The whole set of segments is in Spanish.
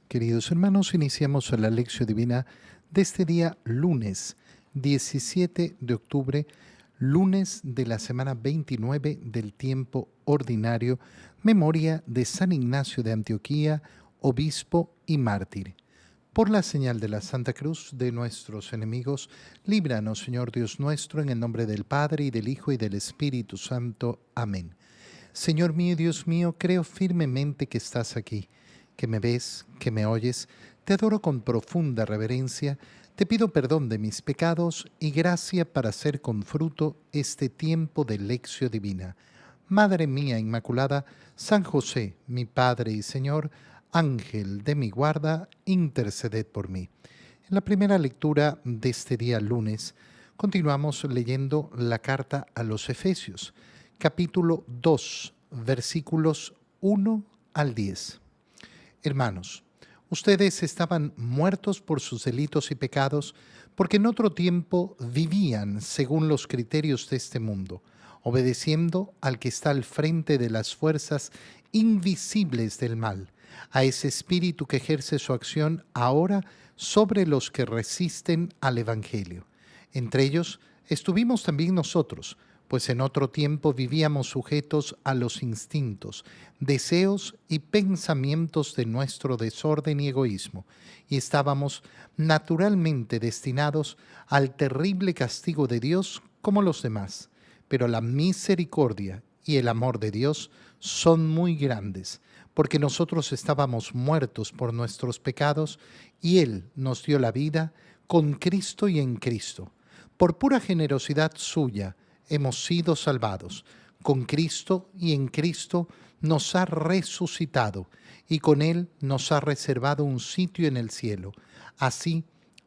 Queridos hermanos, iniciamos la lección divina de este día lunes 17 de octubre, lunes de la semana 29 del tiempo ordinario, memoria de San Ignacio de Antioquía, obispo y mártir. Por la señal de la Santa Cruz de nuestros enemigos, líbranos, Señor Dios nuestro, en el nombre del Padre, y del Hijo, y del Espíritu Santo. Amén. Señor mío y Dios mío, creo firmemente que estás aquí, que me ves, que me oyes. Te adoro con profunda reverencia, te pido perdón de mis pecados y gracia para hacer con fruto este tiempo de lección divina. Madre mía Inmaculada, San José, mi Padre y Señor, Ángel de mi guarda, interceded por mí. En la primera lectura de este día lunes, continuamos leyendo la carta a los Efesios, capítulo 2, versículos 1 al 10. Hermanos, ustedes estaban muertos por sus delitos y pecados, porque en otro tiempo vivían según los criterios de este mundo, obedeciendo al que está al frente de las fuerzas invisibles del mal, a ese espíritu que ejerce su acción ahora sobre los que resisten al Evangelio. Entre ellos estuvimos también nosotros, pues en otro tiempo vivíamos sujetos a los instintos, deseos y pensamientos de nuestro desorden y egoísmo, y estábamos naturalmente destinados al terrible castigo de Dios como los demás. Pero la misericordia y el amor de Dios son muy grandes, porque nosotros estábamos muertos por nuestros pecados, y Él nos dio la vida con Cristo y en Cristo. Por pura generosidad suya, hemos sido salvados. Con Cristo y en Cristo nos ha resucitado y con Él nos ha reservado un sitio en el cielo. Así,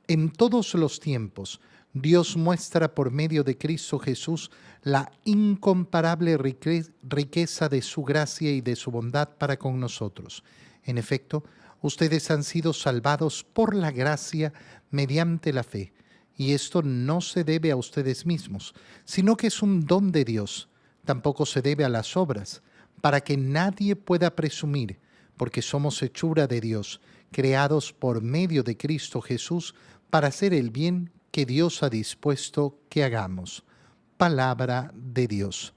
en todos los tiempos, Dios muestra por medio de Cristo Jesús la incomparable riqueza de su gracia y de su bondad para con nosotros. En efecto, ustedes han sido salvados por la gracia mediante la fe. Y esto no se debe a ustedes mismos, sino que es un don de Dios. Tampoco se debe a las obras, para que nadie pueda presumir, porque somos hechura de Dios, creados por medio de Cristo Jesús para hacer el bien que Dios ha dispuesto que hagamos. Palabra de Dios.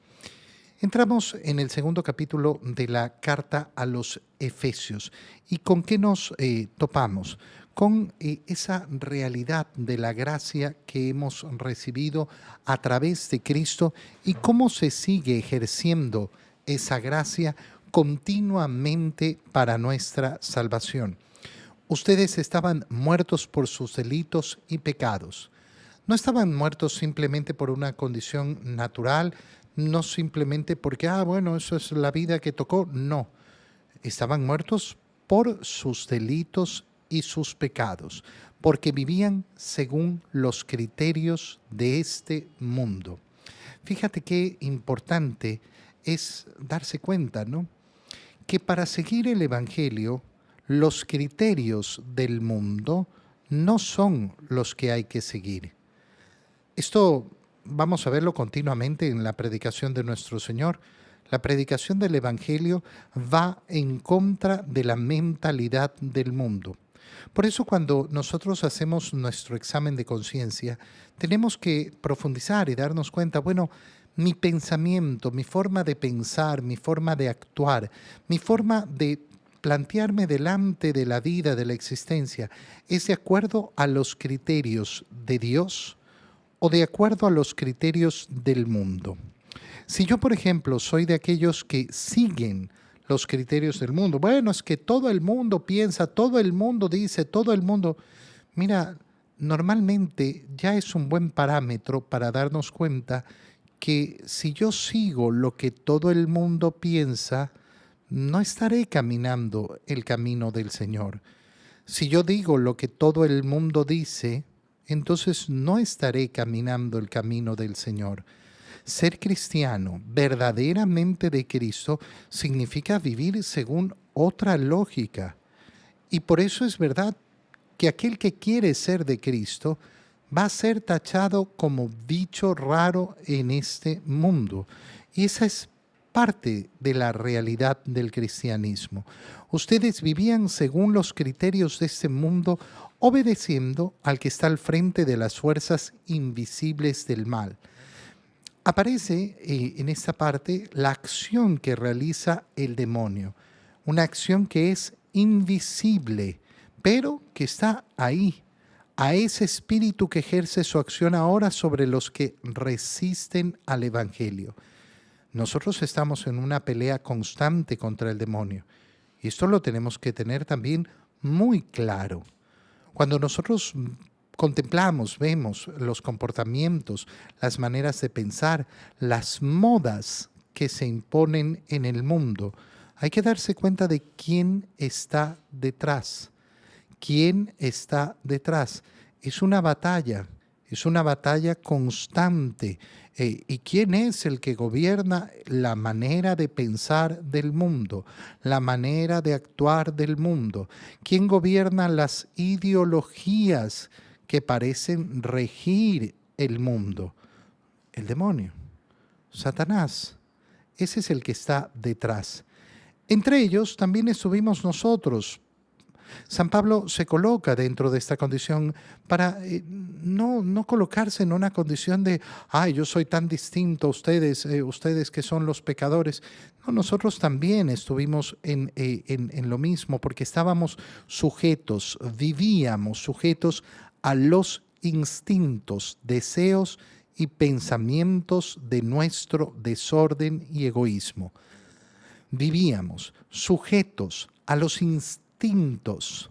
Entramos en el segundo capítulo de la carta a los Efesios. ¿Y con qué nos topamos? Con esa realidad de la gracia que hemos recibido a través de Cristo y cómo se sigue ejerciendo esa gracia continuamente para nuestra salvación. Ustedes estaban muertos por sus delitos y pecados. No estaban muertos simplemente por una condición natural, no simplemente porque, bueno, eso es la vida que tocó. No, estaban muertos por sus delitos y sus pecados, porque vivían según los criterios de este mundo. Fíjate qué importante es darse cuenta, ¿no? Que para seguir el Evangelio, los criterios del mundo no son los que hay que seguir. Esto vamos a verlo continuamente en la predicación de nuestro Señor. La predicación del Evangelio va en contra de la mentalidad del mundo. Por eso cuando nosotros hacemos nuestro examen de conciencia, tenemos que profundizar y darnos cuenta, bueno, mi pensamiento, mi forma de pensar, mi forma de actuar, mi forma de plantearme delante de la vida, de la existencia, ¿es de acuerdo a los criterios de Dios o de acuerdo a los criterios del mundo? Si yo, por ejemplo, soy de aquellos que siguen los criterios del mundo, bueno, es que todo el mundo piensa, todo el mundo dice, todo el mundo... Mira, normalmente ya es un buen parámetro para darnos cuenta que si yo sigo lo que todo el mundo piensa, no estaré caminando el camino del Señor. Si yo digo lo que todo el mundo dice, entonces no estaré caminando el camino del Señor. Ser cristiano verdaderamente de Cristo significa vivir según otra lógica. Y por eso es verdad que aquel que quiere ser de Cristo va a ser tachado como bicho raro en este mundo. Y esa es parte de la realidad del cristianismo. Ustedes vivían según los criterios de este mundo, obedeciendo al que está al frente de las fuerzas invisibles del mal. Aparece en esta parte la acción que realiza el demonio, una acción que es invisible, pero que está ahí, a ese espíritu que ejerce su acción ahora sobre los que resisten al Evangelio. Nosotros estamos en una pelea constante contra el demonio, y esto lo tenemos que tener también muy claro. Cuando nosotros contemplamos, vemos los comportamientos, las maneras de pensar, las modas que se imponen en el mundo, hay que darse cuenta de quién está detrás. ¿Quién está detrás? Es una batalla constante. ¿Y quién es el que gobierna la manera de pensar del mundo, la manera de actuar del mundo? ¿Quién gobierna las ideologías que parecen regir el mundo? El demonio, Satanás. Ese es el que está detrás. Entre ellos también estuvimos nosotros. San Pablo se coloca dentro de esta condición para no colocarse en una condición de, ay, yo soy tan distinto a ustedes, ustedes que son los pecadores. No, nosotros también estuvimos en lo mismo, porque estábamos sujetos, vivíamos sujetos a los instintos, deseos y pensamientos de nuestro desorden y egoísmo. Vivíamos sujetos a los instintos,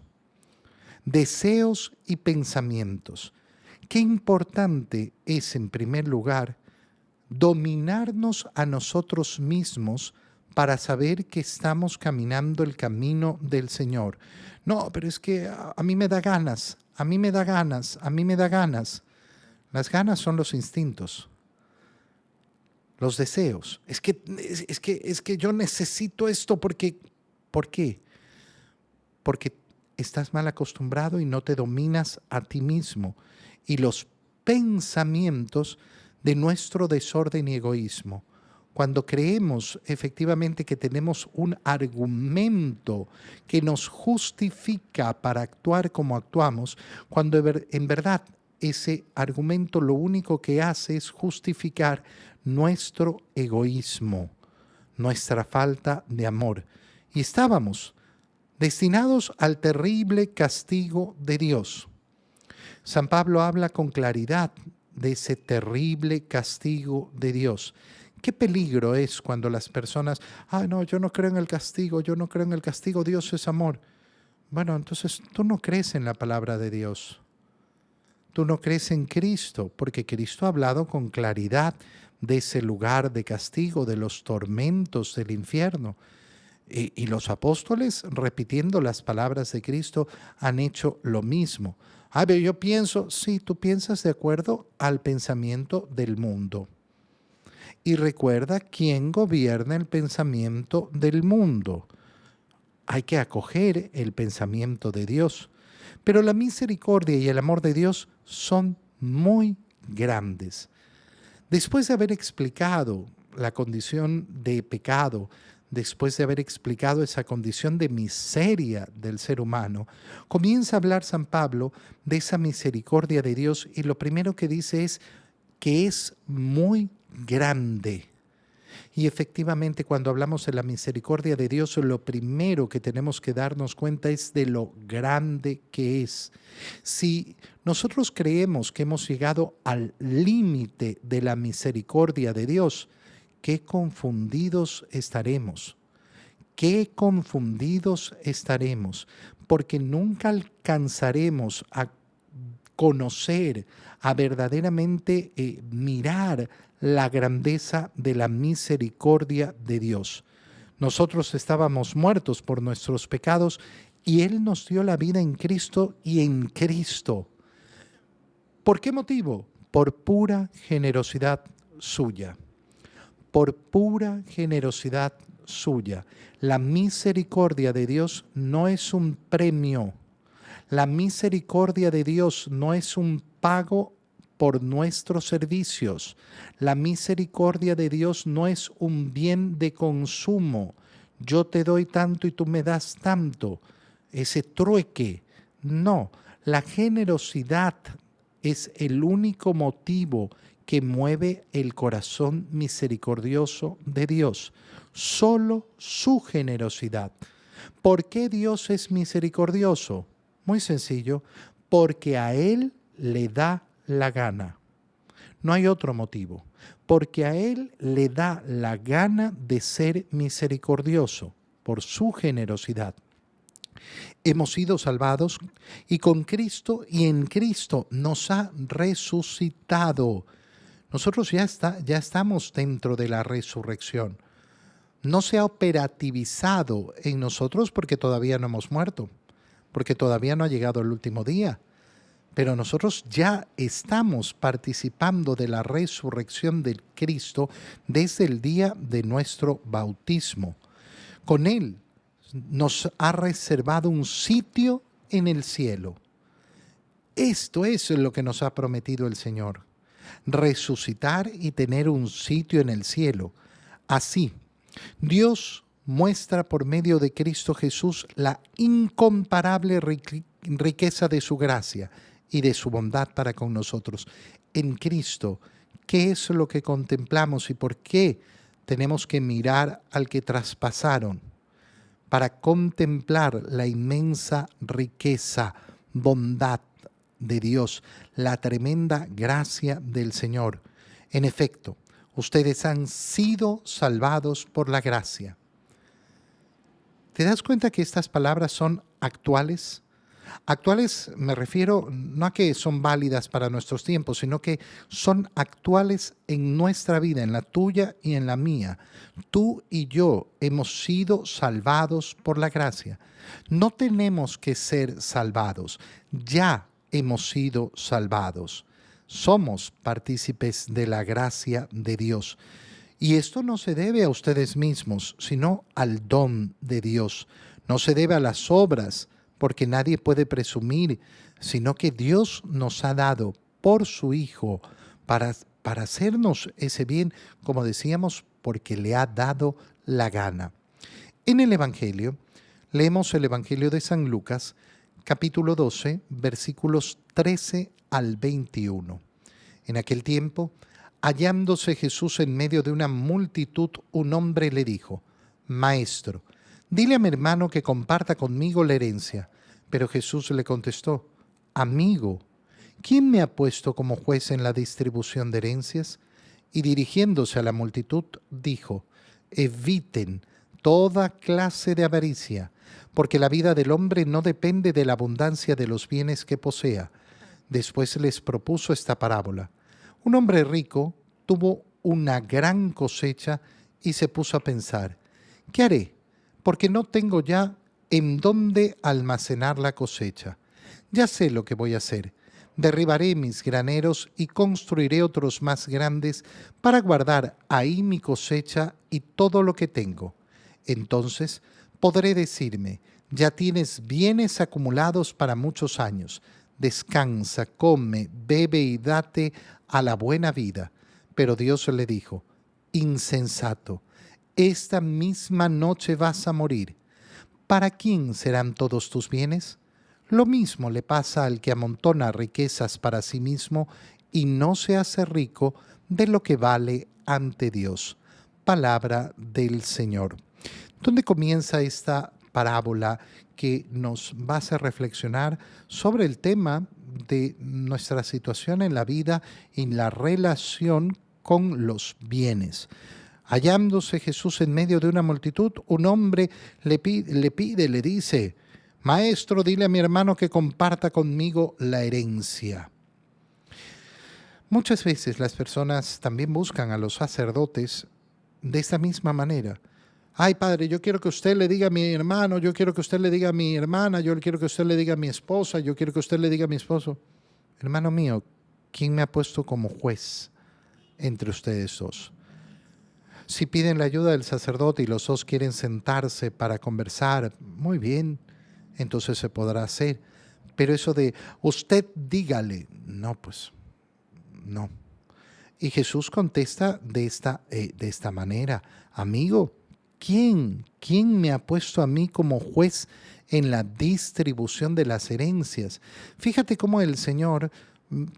deseos y pensamientos. Qué importante es, en primer lugar, dominarnos a nosotros mismos para saber que estamos caminando el camino del Señor. No, pero es que a mí me da ganas, a mí me da ganas, a mí me da ganas. Las ganas son los instintos, los deseos. Es que yo necesito esto porque, ¿por qué? Porque estás mal acostumbrado y no te dominas a ti mismo. Y los pensamientos de nuestro desorden y egoísmo. Cuando creemos efectivamente que tenemos un argumento que nos justifica para actuar como actuamos, cuando en verdad ese argumento lo único que hace es justificar nuestro egoísmo, nuestra falta de amor. Y estábamos destinados al terrible castigo de Dios. San Pablo habla con claridad de ese terrible castigo de Dios. Qué peligro es cuando las personas, no, yo no creo en el castigo, yo no creo en el castigo, Dios es amor. Bueno, entonces tú no crees en la palabra de Dios. Tú no crees en Cristo, porque Cristo ha hablado con claridad de ese lugar de castigo, de los tormentos del infierno. Y los apóstoles, repitiendo las palabras de Cristo, han hecho lo mismo. Pero yo pienso, sí, tú piensas de acuerdo al pensamiento del mundo. Y recuerda quién gobierna el pensamiento del mundo. Hay que acoger el pensamiento de Dios. Pero la misericordia y el amor de Dios son muy grandes. Después de haber explicado la condición de pecado, después de haber explicado esa condición de miseria del ser humano, comienza a hablar San Pablo de esa misericordia de Dios y lo primero que dice es que es muy grande. Y efectivamente, cuando hablamos de la misericordia de Dios, lo primero que tenemos que darnos cuenta es de lo grande que es. Si nosotros creemos que hemos llegado al límite de la misericordia de Dios, qué confundidos estaremos. Qué confundidos estaremos, porque nunca alcanzaremos a conocer, a verdaderamente mirar la grandeza de la misericordia de Dios. Nosotros estábamos muertos por nuestros pecados y Él nos dio la vida en Cristo y en Cristo. ¿Por qué motivo? Por pura generosidad suya. Por pura generosidad suya. La misericordia de Dios no es un premio. La misericordia de Dios no es un pago por nuestros servicios. La misericordia de Dios no es un bien de consumo. Yo te doy tanto y tú me das tanto. Ese trueque. No, la generosidad es el único motivo que mueve el corazón misericordioso de Dios. Solo su generosidad. ¿Por qué Dios es misericordioso? Muy sencillo, porque a Él le da la gana. No hay otro motivo. Porque a Él le da la gana de ser misericordioso por su generosidad. Hemos sido salvados y con Cristo y en Cristo nos ha resucitado. Nosotros ya estamos dentro de la resurrección. No se ha operativizado en nosotros porque todavía no hemos muerto, porque todavía no ha llegado el último día. Pero nosotros ya estamos participando de la resurrección de Cristo desde el día de nuestro bautismo. Con Él nos ha reservado un sitio en el cielo. Esto es lo que nos ha prometido el Señor. Resucitar y tener un sitio en el cielo. Así, Dios muestra por medio de Cristo Jesús la incomparable riqueza de su gracia y de su bondad para con nosotros. En Cristo, ¿qué es lo que contemplamos y por qué tenemos que mirar al que traspasaron? Para contemplar la inmensa riqueza, bondad de Dios, la tremenda gracia del Señor. En efecto, ustedes han sido salvados por la gracia. ¿Te das cuenta que estas palabras son actuales? Actuales me refiero no a que son válidas para nuestros tiempos, sino que son actuales en nuestra vida, en la tuya y en la mía. Tú y yo hemos sido salvados por la gracia. No tenemos que ser salvados, ya hemos sido salvados. Somos partícipes de la gracia de Dios. Y esto no se debe a ustedes mismos, sino al don de Dios. No se debe a las obras, porque nadie puede presumir, sino que Dios nos ha dado por su Hijo para hacernos ese bien, como decíamos, porque le ha dado la gana. En el Evangelio, leemos el Evangelio de San Lucas, capítulo 12, versículos 13 al 21. En aquel tiempo, hallándose Jesús en medio de una multitud, un hombre le dijo: Maestro, dile a mi hermano que comparta conmigo la herencia. Pero Jesús le contestó: Amigo, ¿quién me ha puesto como juez en la distribución de herencias? Y dirigiéndose a la multitud, dijo: Eviten toda clase de avaricia, porque la vida del hombre no depende de la abundancia de los bienes que posea. Después les propuso esta parábola. Un hombre rico tuvo una gran cosecha y se puso a pensar: ¿qué haré? Porque no tengo ya en dónde almacenar la cosecha. Ya sé lo que voy a hacer. Derribaré mis graneros y construiré otros más grandes para guardar ahí mi cosecha y todo lo que tengo. Entonces podré decirme: ya tienes bienes acumulados para muchos años. Descansa, come, bebe y date a la buena vida. Pero Dios le dijo: Insensato, esta misma noche vas a morir. ¿Para quién serán todos tus bienes? Lo mismo le pasa al que amontona riquezas para sí mismo y no se hace rico de lo que vale ante Dios. Palabra del Señor. ¿Dónde comienza esta parábola que nos va a hacer reflexionar sobre el tema de nuestra situación en la vida y la relación con los bienes? Hallándose Jesús en medio de una multitud, un hombre le dice: Maestro, dile a mi hermano que comparta conmigo la herencia. Muchas veces las personas también buscan a los sacerdotes de esta misma manera. Ay, padre, yo quiero que usted le diga a mi hermano, yo quiero que usted le diga a mi hermana, yo quiero que usted le diga a mi esposa, yo quiero que usted le diga a mi esposo. Hermano mío, ¿quién me ha puesto como juez entre ustedes dos? Si piden la ayuda del sacerdote y los dos quieren sentarse para conversar, muy bien, entonces se podrá hacer. Pero eso de usted dígale, no, pues no. Y Jesús contesta de esta manera: amigo, ¿quién me ha puesto a mí como juez en la distribución de las herencias? Fíjate cómo el Señor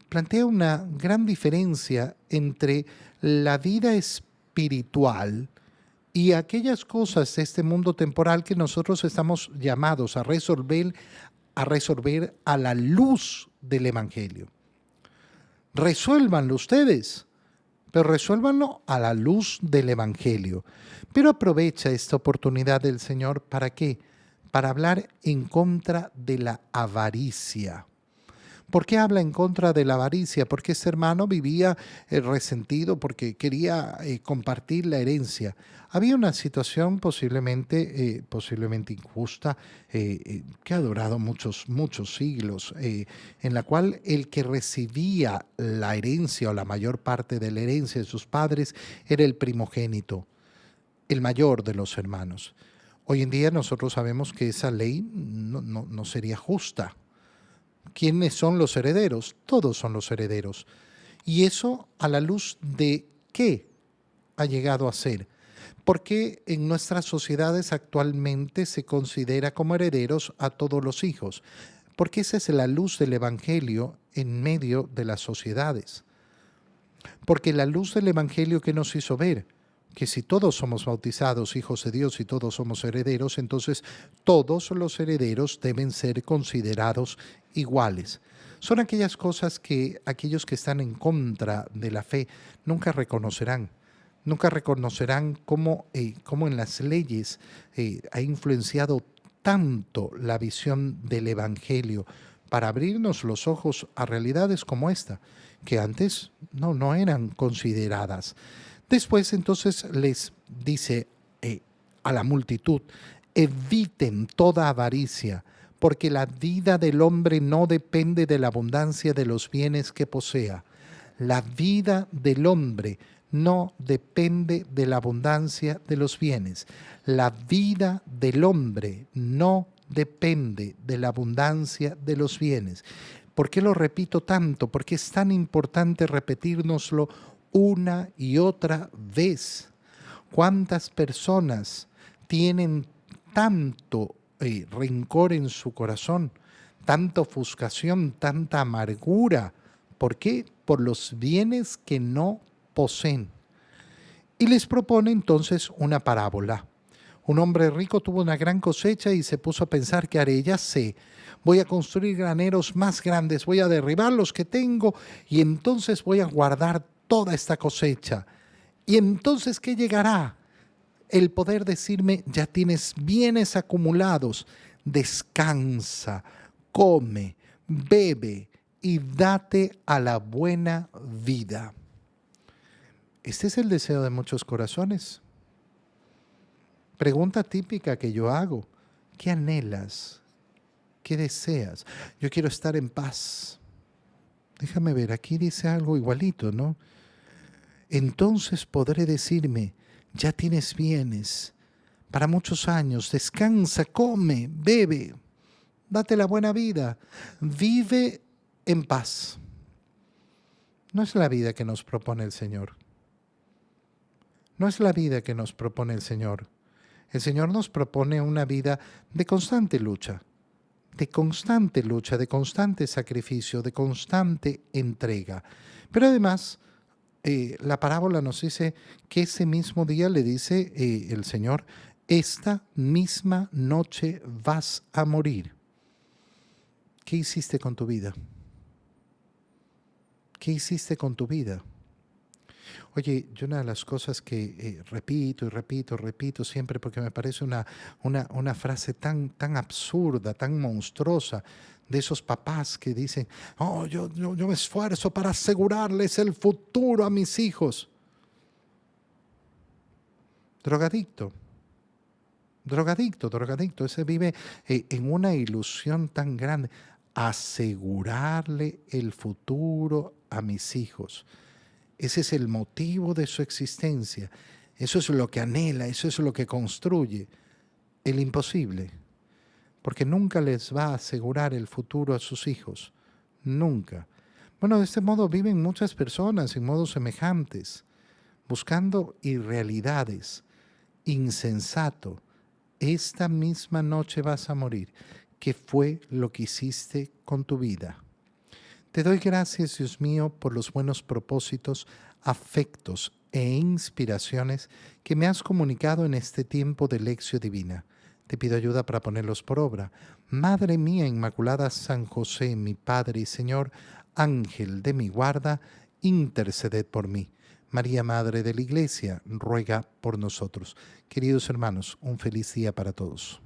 plantea una gran diferencia entre la vida espiritual y aquellas cosas de este mundo temporal que nosotros estamos llamados a resolver a la luz del Evangelio. Resuélvanlo ustedes, pero resuélvanlo a la luz del Evangelio. Pero aprovecha esta oportunidad del Señor, ¿para qué? Para hablar en contra de la avaricia. ¿Por qué habla en contra de la avaricia? Porque este hermano vivía resentido porque quería compartir la herencia. Había una situación posiblemente injusta, que ha durado muchos siglos, en la cual el que recibía la herencia o la mayor parte de la herencia de sus padres era el primogénito, el mayor de los hermanos. Hoy en día nosotros sabemos que esa ley no sería justa. ¿Quiénes son los herederos? Todos son los herederos. ¿Y eso a la luz de qué ha llegado a ser? Porque en nuestras sociedades actualmente se considera como herederos a todos los hijos. Porque esa es la luz del Evangelio en medio de las sociedades. Porque la luz del Evangelio que nos hizo ver que si todos somos bautizados hijos de Dios y todos somos herederos, entonces todos los herederos deben ser considerados iguales. Son aquellas cosas que aquellos que están en contra de la fe nunca reconocerán. Nunca reconocerán cómo en las leyes ha influenciado tanto la visión del Evangelio para abrirnos los ojos a realidades como esta, que antes no eran consideradas. Después entonces les dice a la multitud: eviten toda avaricia, porque la vida del hombre no depende de la abundancia de los bienes que posea. La vida del hombre no depende de la abundancia de los bienes. La vida del hombre no depende de la abundancia de los bienes. ¿Por qué lo repito tanto? ¿Por qué es tan importante repetírnoslo una y otra vez? ¿Cuántas personas tienen tanto rencor en su corazón, tanta ofuscación, tanta amargura? ¿Por qué? Por los bienes que no poseen. Y les propone entonces una parábola. Un hombre rico tuvo una gran cosecha y se puso a pensar: ¿qué haré? Ya sé, voy a construir graneros más grandes, voy a derribar los que tengo y entonces voy a guardar toda esta cosecha. Y entonces, ¿qué llegará? El poder decirme: ya tienes bienes acumulados, descansa, come, bebe y date a la buena vida. Este es el deseo de muchos corazones. Pregunta típica que yo hago: ¿qué anhelas? ¿Qué deseas? Yo quiero estar en paz. Déjame ver, aquí dice algo igualito, ¿no? Entonces podré decirme: ya tienes bienes para muchos años, descansa, come, bebe, date la buena vida, vive en paz. No es la vida que nos propone el Señor. No es la vida que nos propone el Señor. El Señor nos propone una vida de constante lucha, de constante sacrificio, de constante entrega. Pero además, la parábola nos dice que ese mismo día le dice el Señor: esta misma noche vas a morir. ¿Qué hiciste con tu vida? ¿Qué hiciste con tu vida? Oye, yo una de las cosas que repito siempre, porque me parece una frase tan absurda, tan monstruosa, de esos papás que dicen: oh, yo me esfuerzo para asegurarles el futuro a mis hijos. Drogadicto, ese vive en una ilusión tan grande: asegurarle el futuro a mis hijos. Ese es el motivo de su existencia. Eso es lo que anhela, eso es lo que construye. El imposible. Porque nunca les va a asegurar el futuro a sus hijos. Nunca. Bueno, de este modo viven muchas personas en modos semejantes, buscando irrealidades, insensato. Esta misma noche vas a morir. ¿Qué fue lo que hiciste con tu vida? Te doy gracias, Dios mío, por los buenos propósitos, afectos e inspiraciones que me has comunicado en este tiempo de lección divina. Te pido ayuda para ponerlos por obra. Madre mía Inmaculada, San José, mi Padre y Señor, Ángel de mi guarda, interceded por mí. María, Madre de la Iglesia, ruega por nosotros. Queridos hermanos, un feliz día para todos.